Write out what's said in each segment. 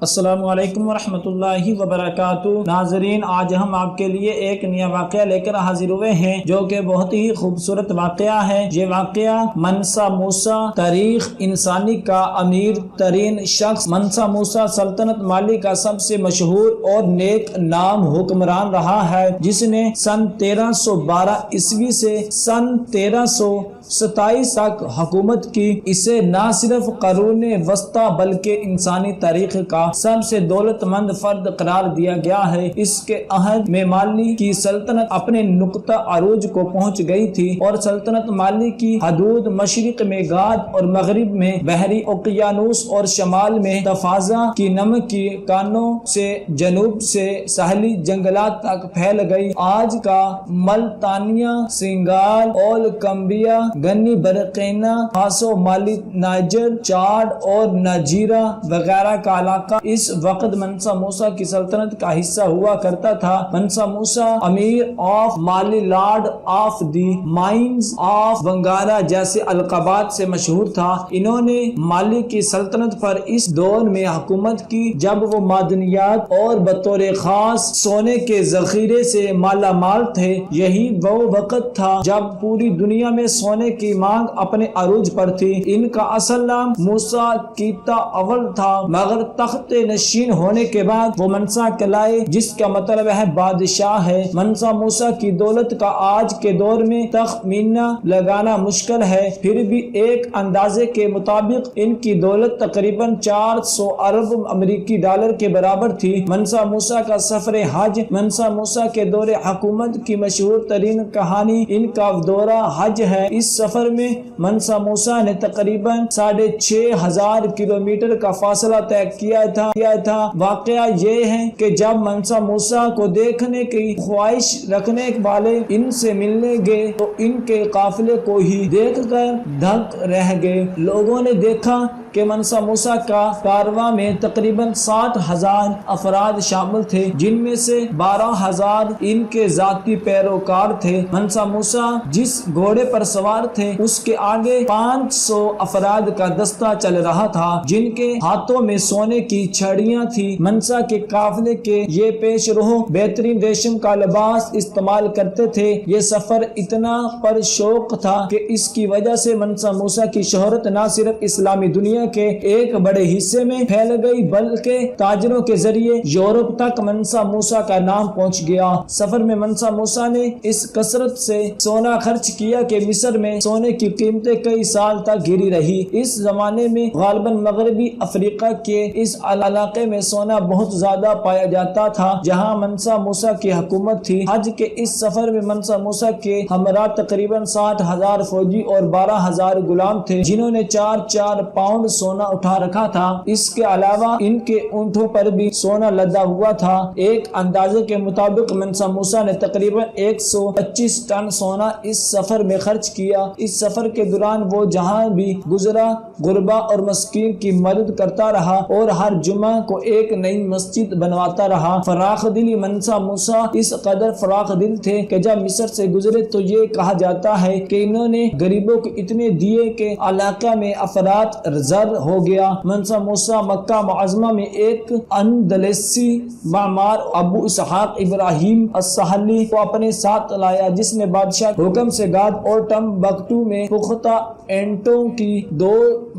السلام علیکم ورحمۃ اللہ وبرکاتہ۔ ناظرین، آج ہم آپ کے لیے ایک نیا واقعہ لے کر حاضر ہوئے ہیں جو کہ بہت ہی خوبصورت واقعہ ہے۔ یہ واقعہ منسا موسیٰ، تاریخ انسانی کا امیر ترین شخص منسا موسیٰ سلطنت مالی کا سب سے مشہور اور نیک نام حکمران رہا ہے، جس نے سن 1312 عیسوی سے سن 1327 تک حکومت کی۔ اسے نہ صرف قرون وسطی بلکہ انسانی تاریخ کا سب سے دولت مند فرد قرار دیا گیا ہے۔ اس کے عہد میں مالی کی سلطنت اپنے نقطہ عروج کو پہنچ گئی تھی اور سلطنت مالی کی حدود مشرق میں گاد اور مغرب میں بحری اوقیانوس اور شمال میں تفازہ کی نمک کی کانوں سے جنوب سے ساحلی جنگلات تک پھیل گئی۔ آج کا ملتانیہ، سینگال، اول کمبیا، گنی برقینا فاسو، مالی، نائجر، چاڈ اور نائجیریا وغیرہ کا علاقہ اس وقت منسا موسیٰ کی سلطنت کا حصہ ہوا کرتا تھا۔ منسا موسیٰ امیر of Mali, lord of the mines of Bangara جیسے القابات سے مشہور تھا۔ انہوں نے مالی کی سلطنت پر اس دور میں حکومت کی جب وہ معدنیات اور بطور خاص سونے کے ذخیرے سے مالا مال تھے۔ یہی وہ وقت تھا جب پوری دنیا میں سونے کی مانگ اپنے عروج پر تھی۔ ان کا اصل نام موسیٰ کیتا اول تھا، مگر تخت نشین ہونے کے بعد وہ منسا کہلائے، جس کا مطلب ہے بادشاہ ہے۔ منسا موسیٰ کی دولت کا آج کے دور میں تخمینہ لگانا مشکل ہے، پھر بھی ایک اندازے کے مطابق ان کی دولت تقریباً 400 ارب امریکی ڈالر کے برابر تھی۔ منسا موسیٰ کا سفر حج۔ منسا موسیٰ کے دور حکومت کی مشہور ترین کہانی ان کا دورہ حج ہے۔ اس سفر میں منسا موسیٰ نے تقریباً 6500 کلومیٹر کا فاصلہ طے کیا تھا۔ واقعہ یہ ہے کہ جب منسا موسیٰ کو دیکھنے کی خواہش رکھنے والے ان سے ملنے گئے تو ان کے قافلے کو ہی دیکھ کر دھک رہ گئے۔ لوگوں نے دیکھا کہ منسا موسیٰ کا کارواں میں تقریباً 60,000 افراد شامل تھے، جن میں سے 12,000 ان کے ذاتی پیروکار تھے۔ منسا موسیٰ جس گھوڑے پر سوار تھے اس کے آگے 500 افراد کا دستہ چل رہا تھا، جن کے ہاتھوں میں سونے کی چھڑیاں تھیں۔ منسا کے قافلے کے یہ پیش رو بہترین ریشم کا لباس استعمال کرتے تھے۔ یہ سفر اتنا پرشوق تھا کہ اس کی وجہ سے منسا موسیٰ کی شہرت نہ صرف اسلامی دنیا کے ایک بڑے حصے میں پھیل گئی بلکہ تاجروں کے ذریعے یورپ تک منسا موسیٰ کا نام پہنچ گیا۔ سفر میں منسا موسیٰ نے اس کثرت سے سونا خرچ کیا کہ مصر میں سونے کی قیمتیں کئی سال تک گری رہی۔ اس زمانے میں غالباً مغربی افریقہ کے اس علاقے میں سونا بہت زیادہ پایا جاتا تھا جہاں منسا موسیٰ کی حکومت تھی۔ حج کے اس سفر میں منسا موسیٰ کے ہمراہ تقریباً 60,000 فوجی اور 12,000 غلام تھے، جنہوں نے 4 پاؤنڈ سونا اٹھا رکھا تھا۔ اس کے علاوہ ان کے اونٹوں پر بھی سونا لدا ہوا تھا۔ ایک اندازے کے مطابق منسا موسیٰ نے تقریباً 125 ٹن سونا اس سفر میں خرچ کیا۔ اس سفر کے دوران وہ جہاں بھی گزرا غربا اور مسکین کی مدد کرتا رہا اور ہر جمعہ کو ایک نئی مسجد بنواتا رہا۔ فراخ دلی منسا موسیٰ اس قدر فراخ دل تھے کہ جب مصر سے گزرے تو یہ کہا جاتا ہے کہ انہوں نے غریبوں کو اتنے دیے کہ علاقہ میں افراد زر ہو گیا۔ منسا موسیٰ مکہ معظمہ میں ایک اندلسی معمار ابو اسحاق ابراہیم السہلی کو اپنے ساتھ لایا، جس نے بادشاہ حکم سے گاد اور ٹمبکٹو میں پختہ اینٹوں کی 2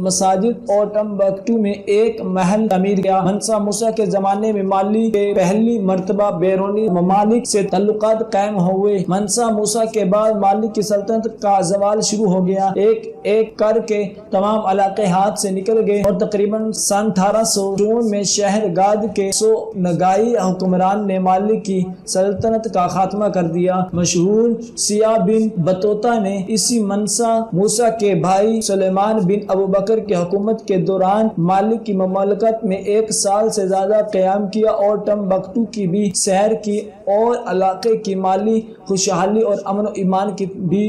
مساجد اور ٹمبکٹو میں ایک محل تعمیر کیا۔ منسا موسیٰ کے زمانے میں مالی کے پہلی مرتبہ بیرونی ممالک سے تعلقات قائم ہوئے۔ منسا موسیٰ کے بعد مالی کی سلطنت کا زوال شروع ہو گیا۔ ایک ایک کر کے تمام علاقے ہاتھ سے نکل گئے اور تقریباً سن 1854 میں شہر گاد کے سونگائی حکمران نے مالی کی سلطنت کا خاتمہ کر دیا۔ مشہور سیاح بن بطوطہ نے اسی منسا موسیٰ کے بھائی سلیمان بن ابوبکر کی حکومت کے دوران مالی کی مملکت میں 1 سال سے زیادہ قیام کیا اور ٹمبکٹو کی بھی سیر کی اور علاقے کی مالی خوشحالی اور امن و ایمان کی بھی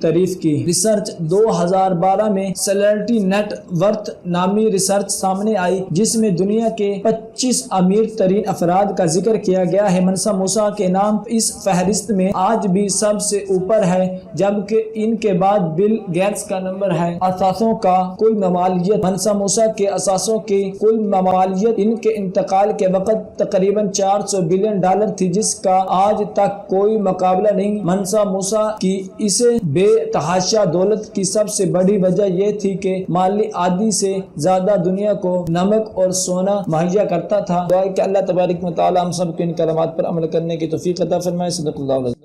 تعریف کی۔ ریسرچ 2012 میں سیلرٹی نیٹ ورک ورتھ نامی ریسرچ سامنے آئی جس میں دنیا کے 25 امیر ترین افراد کا ذکر کیا گیا ہے۔ منسا موسیٰ کے نام اس فہرست میں آج بھی سب سے اوپر ہے، جبکہ ان کے بعد بل گیٹس کا نمبر ہے۔ اثاثوں کا کل ممالیت، منسا موسیٰ کے اثاثوں کی کل ممالیت ان کے انتقال کے وقت تقریباً 400 بلین ڈالر تھی، جس کا آج تک کوئی مقابلہ نہیں۔ منسا موسیٰ کی اس بے تحاشا دولت کی سب سے بڑی وجہ یہ تھی کہ مالی عادی سے زیادہ دنیا کو نمک اور سونا مہیا کرتا تھا۔ دعا کہ اللہ تبارک و تعالی ہم سب کو ان کلمات پر عمل کرنے کی توفیق عطا فرمائے۔ صدق اللہ العظیم۔